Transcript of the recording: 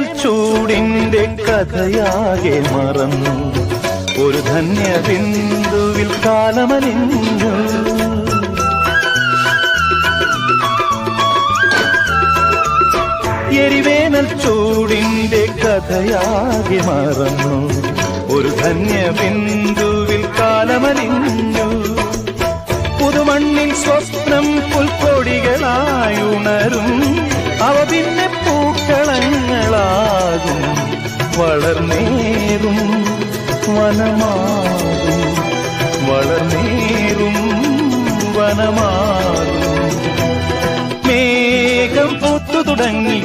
എരിവേനൽ ചൂടിന്റെ കഥയാകെ മറന്നു, ഒരു ധന്യ ബിന്ദുവിൽ കാലമലിഞ്ഞു. എരിവേനൽ ചൂടിന്റെ കഥയാകെ മറന്നു, ഒരു ധന്യ ബിന്ദുവിൽ കാലമലിഞ്ഞു. പുതുമണ്ണിൽ സ്വപ്നം പുൽക്കൊടികളായുണരും, അവ പിന്നെ പൂക്കളങ്ങളാകും. വളർന്നേറും വനമാകും, വളർന്നേറും വനമാകും. മേഘം പൂത്തു തുടങ്ങി.